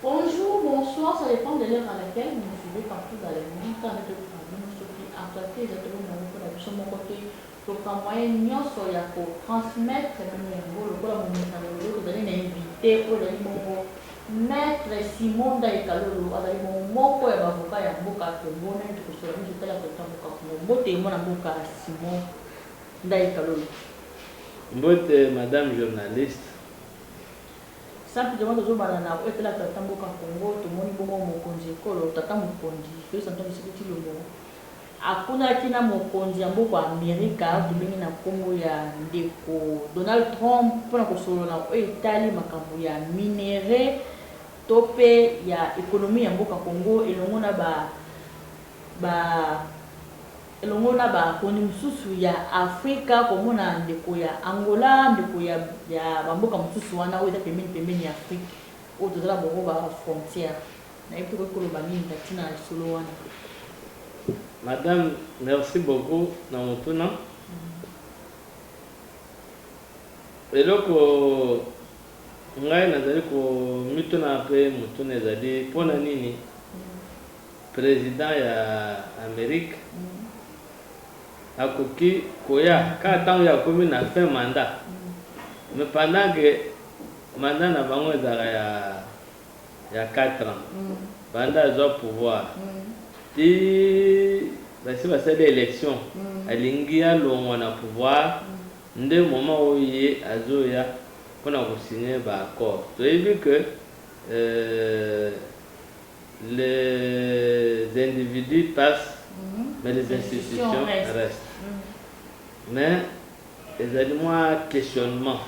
Bonjour, bonsoir, ça dépend de l'heure à laquelle vous me suivez partout dans le monde. Quand je parle, nous sommes en train de mon côté. Donc, en moyen, nous sommes là pour transmettre vous allez inviter, vous allez maître Simon Daïkalolo, avec mon mot, avocat, et un boca, que mon nom, que je suis là pour mon mot, et mon avocat, Simon Daïkalolo. Mbote, madame journaliste. Simplement toujours banana ou la tatambo ka Congo to moni bongo mokonzi kolo tata mokonzi to santo bisikiti lomo akuna kina mokonzi ya mboka Amerika tubengi na Congo ya ndeko Donald Trump pona ko solo na o Italie makambo ya minere tope ya économie ya mboka Congo elongo na ba koni mususu ya Afrika komona ndeko ya Angola ndeko ya bamboka mususu wana oyo pembeni ya Afrika oyo tozala bongo ba frontière na yebi ko koloba nini katina solo wana. Madame, merci beaucoup na motuna. Eloko ngai nazali ko mituna pe motuna ezali pona nini président ya Amérique akoki koya ka tango ya komi na fin mandat mais pendant que mandat na bango ezala ya 4 ans pendant azwa pouvoir ti basi basali élection alingi alongwa na pouvoir nde moment oyo ye azoya mpona kosigner baaccord toyebi que les individus passent mais les institutions restent. Mais ezali mwa questionnement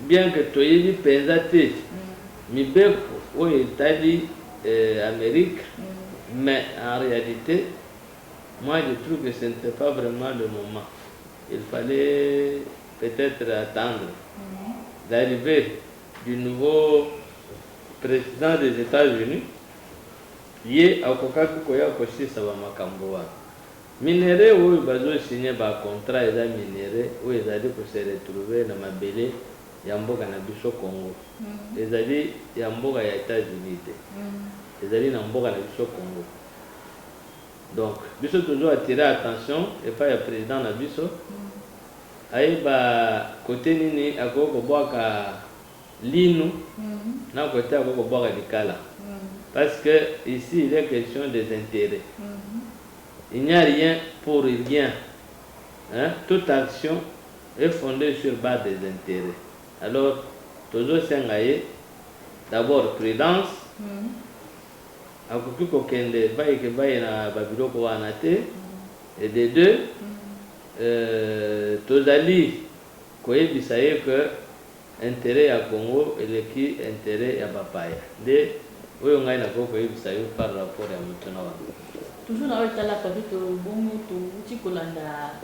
bien que toyebi penza te mibeko oyo etali Amérique mais en réalité moi je trouve que ce n'était pas vraiment le moment. Il fallait peut-être attendre l'arrivée du nouveau président des États-Unis ye akokaki koya kosisa bamakambo wana minere oyo bazosigner bacontrat eza minere oyo ezali kose retrouve na mabele ya mboka na biso Congo ezali ya mboka ya États-Unis te ezali na mboka na biso Congo. Donc biso toujours attirer attention epai ya président na biso ayeba kote nini akoki kobwaka linu na kote akoki kobwaka likala. Parce que ici il est question des intérêts. Il n'y a rien pour rien. Hein? Toute action est fondée sur base des intérêts. Alors, toujours s'engager, d'abord prudence. Akoki kokende bayeke baye na babiloko wana te. Et de deux, tozali koyebisa ye que intérêt ya Congo eleki intérêt ya bapaya. Oyo ngai nakoki koyebisa yo par rapport ya motuna wana. Toujours na oyo etalaka te tobongo touti kolanda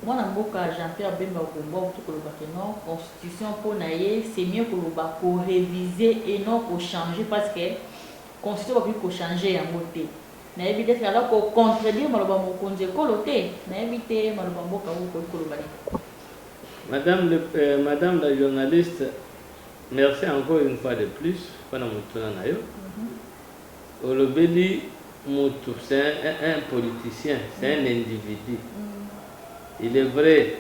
mwana mboka Jean-Pierre Bemba Okomba outi koloba ke non constitution mpo na ye c'est mieux koloba koréviser et non kochanger parce que constitution bakoki kochange yango te nayebi te soki ala kocontredire maloba mokonzi ekolo te nayebi te maloba mboka oyo koki koloba nini. Madame la journaliste, merci encore une fois de plus mpona motuna na yo. Olobeli Moutou, c'est un politicien, c'est un individu. Il est vrai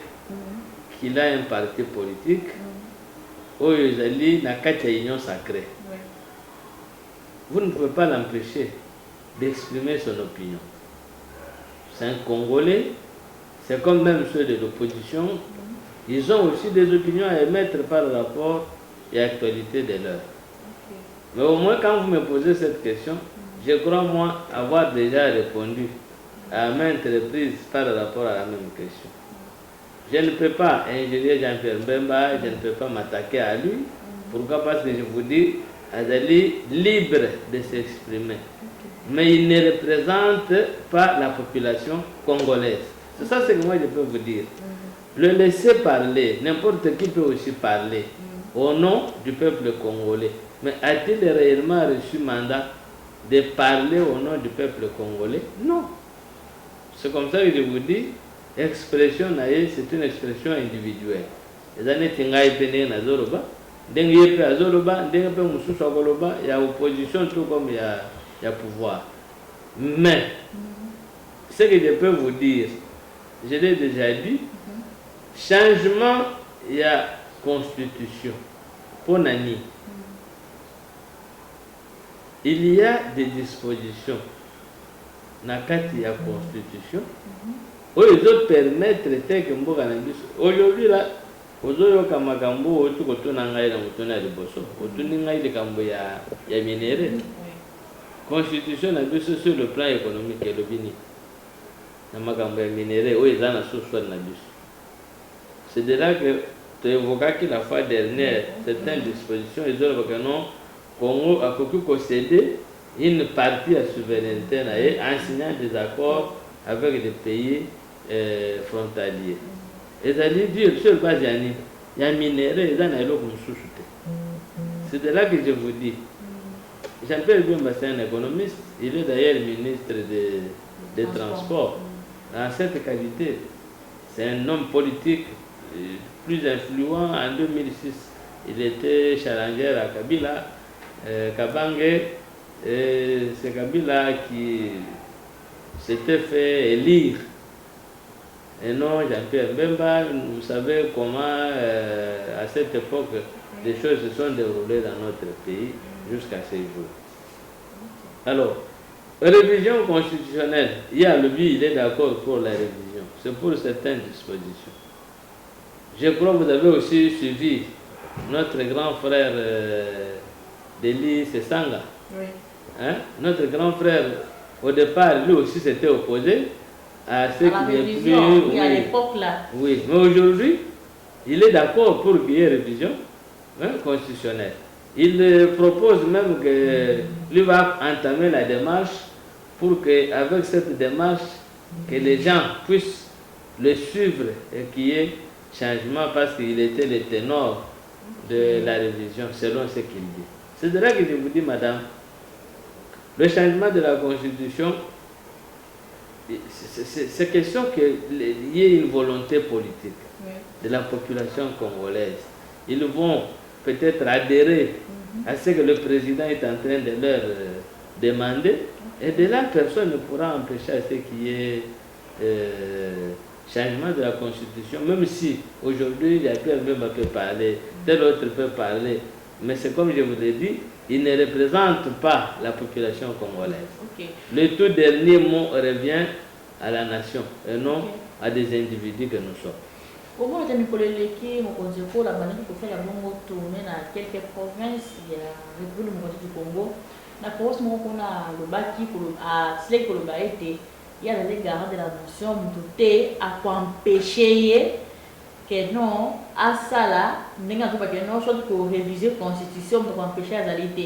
qu'il a un parti politique où il y a quatre unions sacrées. Vous ne pouvez pas l'empêcher d'exprimer son opinion. C'est un Congolais, c'est comme même ceux de l'opposition. Ils ont aussi des opinions à émettre par rapport à l'actualité de l'heure. Mais au moins quand vous me posez cette question, je crois moi avoir déjà répondu à maintes reprises par rapport à la même question. Je ne peux pas ingénier Jean-Pierre Bemba, je ne peux pas m'attaquer à lui. Pourquoi? Parce que je vous dis, Azali libre de s'exprimer. Mais il ne représente pas la population congolaise. C'est ça ce que moi je peux vous dire. Le laisser parler, n'importe qui peut aussi parler au nom du peuple congolais. Mais a-t-il réellement reçu mandat de parler au nom du peuple congolais? Non. C'est comme ça que je vous dis, expression c'est une expression individuelle. Les années Tingaï Pene Nazoroba, ndenge ye pe azoloba ndenge pe mosusu akoloba, il y a opposition tout comme il y a pouvoir. Mais ce que je peux vous dire, je l'ai déjà dit, changement, il y a constitution. Pour Nani, il y a des dispositions dans la constitution où ils ont permettre que aujourd'hui là, ozoyoka makambo otu kotuna ngai na mutuna liboso otuni ngai likambo ya minere constitution na biso sur le plan économique elobini na makambo ya minere oyo eza na soso na biso. C'est de là que tu évoquais la fois dernière certaines dispositions ils ont que non Congo a pu concéder une partie à souveraineté en signant des accords avec des pays frontaliers. Et ça dit Dieu sur base il y a minéraux c'est de là que je vous dis. Jean-Pierre Bemba, c'est un économiste, il est d'ailleurs ministre des Transports. Dans cette qualité, c'est un homme politique plus influent. En 2006, il était challenger à Kabila. Kabange, c'est Kabila qui s'était fait élire. Et non, Jean-Pierre Bemba, vous savez comment à cette époque les choses se sont déroulées dans notre pays jusqu'à ces jours. Alors, révision constitutionnelle, il y a le but, il est d'accord pour la révision. C'est pour certaines dispositions. Je crois que vous avez aussi suivi notre grand frère Deli Sesanga. Oui. Hein? Notre grand frère, au départ, lui aussi s'était opposé à ce qui est plus... Oui, à l'époque là. Oui, mais aujourd'hui, il est d'accord pour qu'il y ait révision constitutionnelle. Il propose même que lui va entamer la démarche pour qu'avec cette démarche, que les gens puissent le suivre et qu'il y ait changement parce qu'il était le ténor de la révision selon ce qu'il dit. C'est de là que je vous dis, madame, le changement de la constitution, c'est question qu'il y ait une volonté politique de la population congolaise. Ils vont peut-être adhérer à ce que le président est en train de leur demander, et de là, personne ne pourra empêcher à ce qu'il y ait changement de la constitution, même si aujourd'hui, il y a quelqu'un qui peut parler, tel autre peut parler, mais c'est comme je vous l'ai dit, il ne représente pas la population congolaise. Okay. Le tout dernier mot revient à la nation et non à des individus que nous sommes. Comment est-ce que vous la manière pour faire la bonne tournée dans quelques provinces il y a le République du Congo na province qu'on a le bâti pour à cela que le bâti il y a les garants de la nation tout à empêcher que non à ça là n'enga pas que non soit pour réviser la constitution pour empêcher la réalité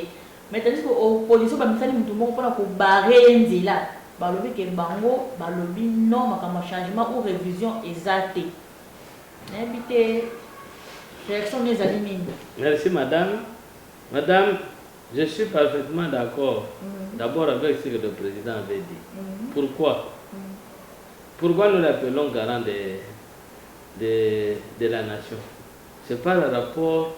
mais tandis que l'opposition va me faire tout le monde pour barrer nzila balobi que bango balobi non makama changement ou révision exacte. Merci madame. Madame, je suis parfaitement d'accord d'abord avec ce que le président avait dit. Pourquoi? Pourquoi nous l'appelons garant de la nation? C'est par rapport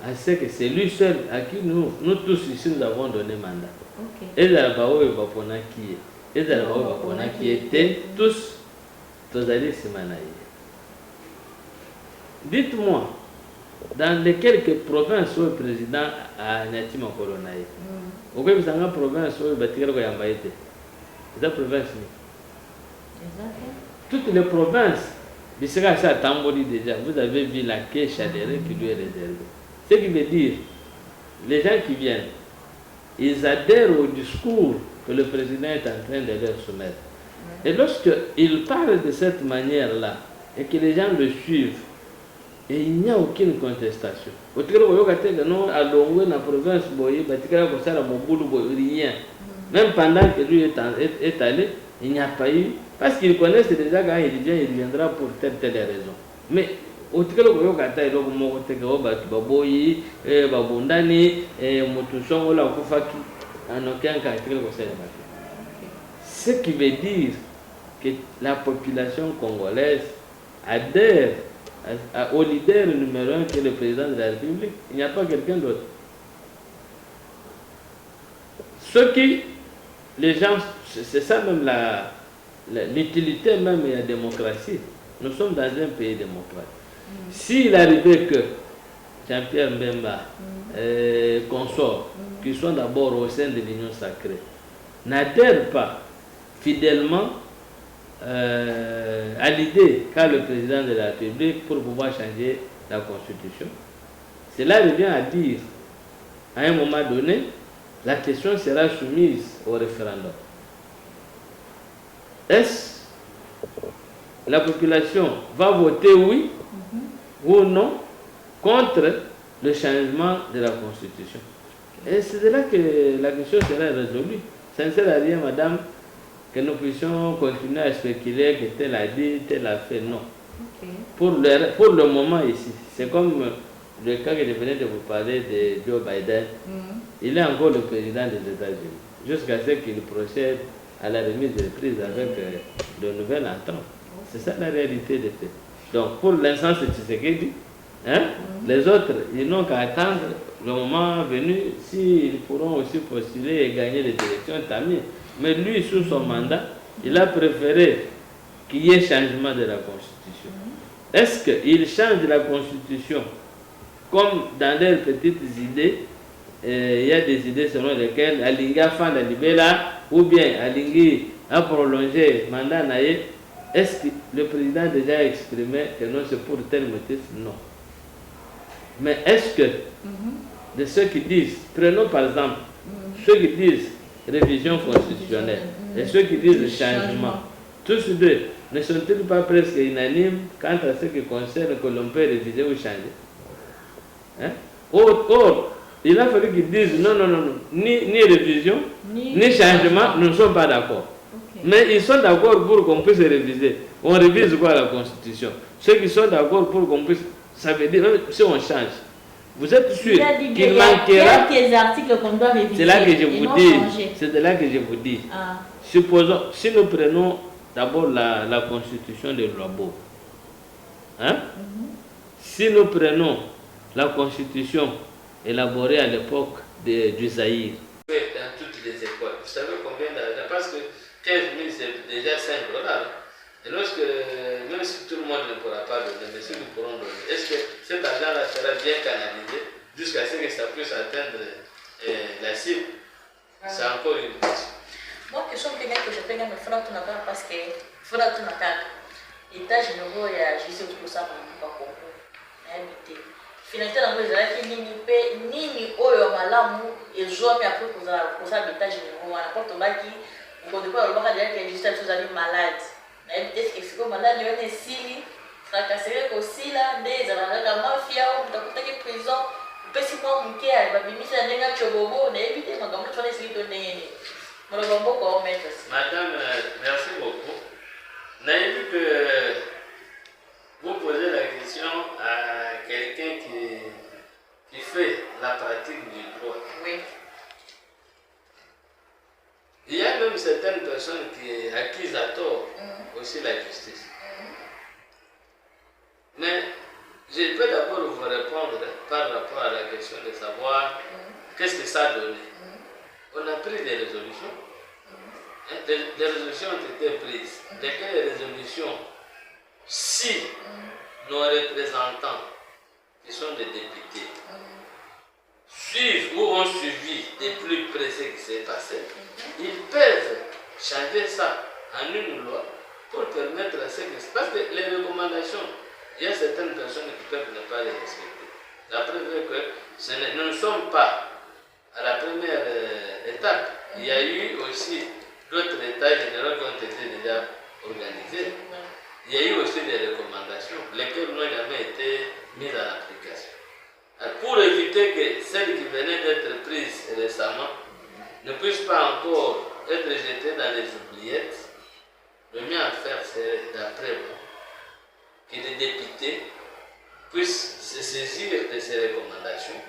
à ce que c'est lui seul à qui nous tous ici nous avons donné mandat. Et qui étaient tous Tozali Simanaï. Dites-moi, dans les quelques provinces où le président a Nati Makolonaï, où vous avez une province où le bâtiment est Yambaïté? C'est la province. Toutes les provinces, déjà, vous avez vu la quai chadérée qui lui est réservée. Ce qui veut dire, les gens qui viennent, ils adhèrent au discours que le président est en train de leur soumettre. Et lorsqu'il parle de cette manière-là, et que les gens le suivent, et il n'y a aucune contestation. Rien. Même pendant que lui est allé, il n'y a pas eu. Parce qu'ils connaissent déjà quand il vient, il viendra pour telle raison. Mais au ce qui veut dire que la population congolaise adhère au leader numéro 1 qui est le président de la République. Il n'y a pas quelqu'un d'autre. Ce qui, les gens, c'est ça même l'utilité même de la démocratie. Nous sommes dans un pays démocratique. S'il arrivait que Jean-Pierre Mbemba, consorts, qui sont d'abord au sein de l'Union sacrée, n'adhèrent pas fidèlement à l'idée qu'a le président de la République pour pouvoir changer la Constitution, cela revient à dire, à un moment donné, la question sera soumise au référendum. Est-ce la population va voter oui ou non contre le changement de la Constitution? Et c'est de là que la question sera résolue. Ça ne sert à rien, madame, que nous puissions continuer à spéculer que tel a dit, tel a fait. Non. Okay. Pour le moment ici, c'est comme le cas que je venais de vous parler de Joe Biden. Il est encore le président des États-Unis, jusqu'à ce qu'il procède à la remise de prise avec de nouvelles ententes. C'est ça la réalité des faits. Donc pour l'instant, c'est Tshisekedi. Les autres, ils n'ont qu'à attendre le moment venu. S'ils pourront aussi postuler et gagner les élections, tant mieux. Mais lui, sous son mandat, il a préféré qu'il y ait changement de la Constitution. Est-ce qu'il change la Constitution comme dans leurs petites idées? Il y a des idées selon lesquelles Alinga fa la libella ou bien Alingi a prolongé le mandat naïe. Est-ce que le président a déjà exprimé que non, c'est pour tel motif? Non. Mais est-ce que de ceux qui disent, prenons par exemple, ceux qui disent révision constitutionnelle et ceux qui disent changement, tous deux ne sont-ils pas presque unanimes quant à ce qui concerne que l'on peut réviser ou changer? Or, il a fallu qu'ils disent non, ni révision, ni changement, nous ne sommes pas d'accord. Okay. Mais ils sont d'accord pour qu'on puisse réviser. On révise quoi la Constitution? Ceux qui sont d'accord pour qu'on puisse, ça veut dire, si on change, vous êtes sûr qu'il manquera quelques articles qu'on doit réviser? C'est là que je vous dis. C'est de là que je vous dis. Supposons, si nous prenons d'abord la Constitution de Luabo, si nous prenons la Constitution élaborée à l'époque du Zaïre, dans toutes les écoles, vous savez combien d'argent? Parce que 15 000 c'est déjà 5 dollars. Et lorsque, même si tout le monde ne pourra pas donner, mais ceux qui pourront donner, est-ce que cet argent-là sera bien canalisé jusqu'à ce que ça puisse atteindre la cible? C'est encore une question. Moi, question que je peux me faire parce que Fura Tunaka, l'État général a Jésus pour ça, pour Congo, habité. Finalité dans les années qui ni oyo malamu et jamais après pour ça l'État général, on apporte au baki, on ne peut pas le voir derrière que juste tous les malades. Est-ce que c'est comme malade, il y a des sili, fracasser aussi là, des mafia, on prison, si moi mon cœur, va bien ça n'est pas chobobo, n'évitez ma gamme, tu vas essayer de donner. Madame, merci beaucoup. N'avez vu que vous posez la question à quelqu'un qui fait la pratique du droit. Oui. Il y a même certaines personnes qui accusent à tort aussi la justice. Mais je peux d'abord vous répondre par rapport à la question de savoir qu'est-ce que ça a donné. On a pris des résolutions. Des résolutions ont été prises. De quelles résolutions? Si nos représentants, qui sont des députés, suivent ou ont suivi de plus près ce qui s'est passé, ils peuvent changer ça en une loi pour permettre à ce que... Parce que les recommandations, il y a certaines personnes qui peuvent ne pas les respecter. La preuve est que nous ne sommes pas à la première étape. Il y a eu aussi d'autres états généraux qui ont été déjà organisés. Il y a eu aussi des recommandations, lesquelles n'ont jamais été mises en application. Pour éviter que celles qui venaient d'être prises récemment ne puissent pas encore être jetées dans les oubliettes, le mieux à faire, c'est d'après moi, que les députés puissent se saisir de ces recommandations,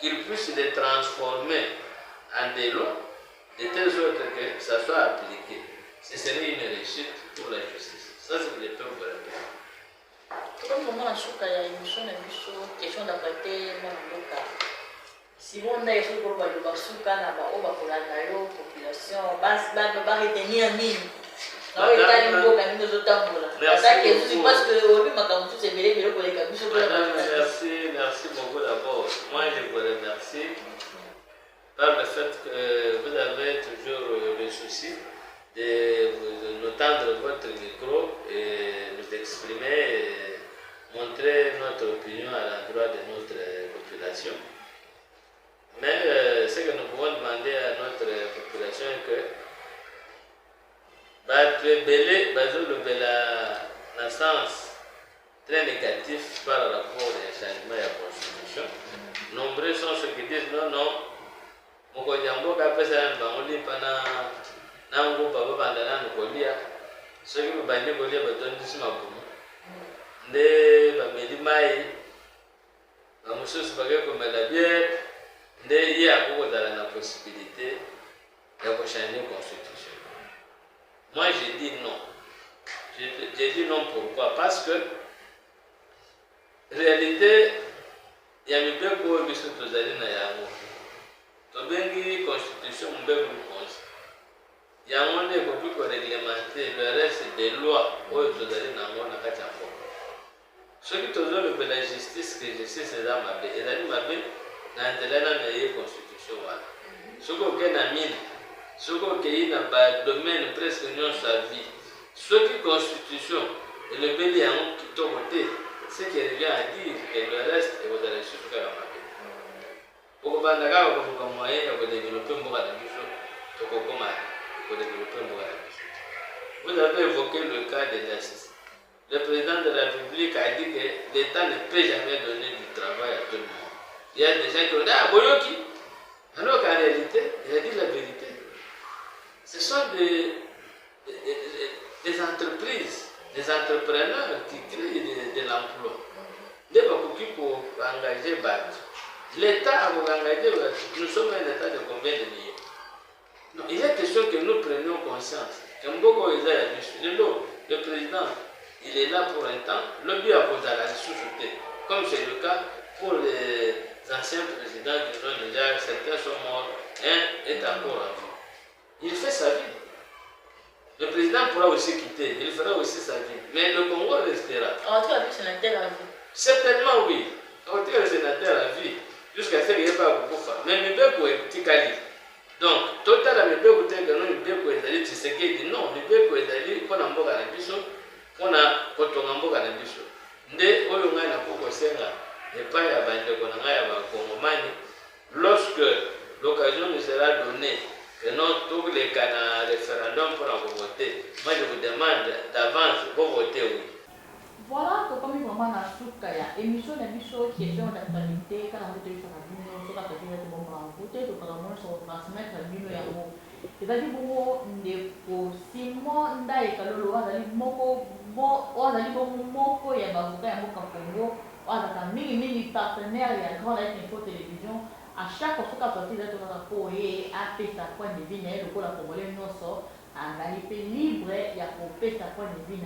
qu'ils puissent les transformer en des lois, de telle sorte que ça soit appliqué. Ce serait une réussite pour la justice. Ça, c'est ce que je peux vous répondre. Comme vraiment la souka ya émission na biso question d'après mon mboka. Si on a eu pour le basuka na ba oba pour la population ba retenir nini. Na o etali mboka nini ozotambola. Parce que au lieu makambo c'est belé pour les kabiso. Merci beaucoup d'abord. Moi je vous remercie par le fait que vous avez toujours le souci de nous tendre votre micro et nous exprimer et montrer notre opinion à l'endroit de notre population. Mais ce que nous pouvons demander à notre population est que le sens très négatif par rapport au changement de la constitution. Nombreux sont ceux qui disent non, Mokonyamboka pesa mbangoli pana nango baba bandana nukolia ceux qui bandi kolia batondi mabumu nde bameli mai bamususu bake komela bière nde ye akokozala na possibilité de changer la constitution. Moi je dis non. Je dis non pourquoi? Parce que réalité il y a mibeko biso tozali na yango tobengi constitution mbeko konsi yango nde ekoki koréglementer le reste des lois oyo tozali nango na kati ya mboka. Soki tozolobela justice que justice eza mabe ezali mabe na nzela nano eye constitution wana. Soki okei na mine soki okei na badomaine presque nyonso ya vie soki constitution elobeli yango kitoko te, ce qui revient à dire que le reste ekozala lisusu kaka mabe. Okobanda kaka kofuka moyen ya kodevelope mboka na biso tokokoma kodevelope mboka na biso. Vous avez évoqué le cas de justice. Le président de la République a dit que l'État ne peut jamais donner du travail à tout le monde. Il y a des gens qui ont dit ah Boyoki, alors qu'en réalité il a dit la vérité. Ce sont des entreprises, des entrepreneurs qui créent de l'emploi. Des gens qui peuvent engager Bat. L'État a engagé Bat. Nous sommes un État de combien de millions? Non, il est question que nous prenions conscience. Le président, il est là pour un temps. Le but à cause de la sous-souté. Comme c'est le cas pour les anciens présidents du Niger, certains sont morts, un est encore en vie. Il fait sa vie. Le président pourra aussi quitter, il fera aussi sa vie. Mais le Congo restera. En tout cas, c'est la terre à vie. Certainement oui. En tout cas, c'est la terre à vie. Jusqu'à ce qu'il n'y ait pas beaucoup de femmes. Mais Mibeko est petit cali. Donc, total à Mibeko, Mibeko est allé, tu sais qu'il dit non, Mibeko est allé, pour la mboka na biso, pour la kotonga mboka na biso. Nde, oyo ngai na poko senga, et pas ya bandeko na ngai ya bakongomani, lorsque l'occasion nous sera donnée, que non, tous les cas de référendum pour voter. Moi, je vous demande d'avance pour voter oui. Voilà, comme il vraiment la souka ya émission de biso question d'actualité quand on te dit ça bino so ka tokira to bomba voter to para mo so transmettre bino ya mo. Ezali bongo ndeko Simon Ndaye Kalolo azali moko azali bongo moko ya bavuka ya mboka Congo azaka mingi partenaire ya Grand Lac Info Télévision. À chaque fois que sorti d'être dans la peau et à faire sa point de vie, le cola congolais non sort, à la libre, il y a pour faire sa point de vie.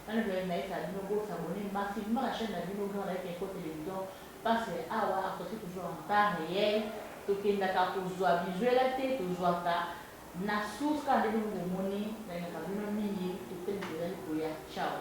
Quand vous avez mis ça, vous s'abonner massivement à la chaîne de Vino Grand Lac Info Télévision parce que à côté toujours en temps réel, tout qui n'a qu'à pouvoir visualiser, toujours à na source quand vous avez monnaie, dans le cabine mini, tout est pour ciao.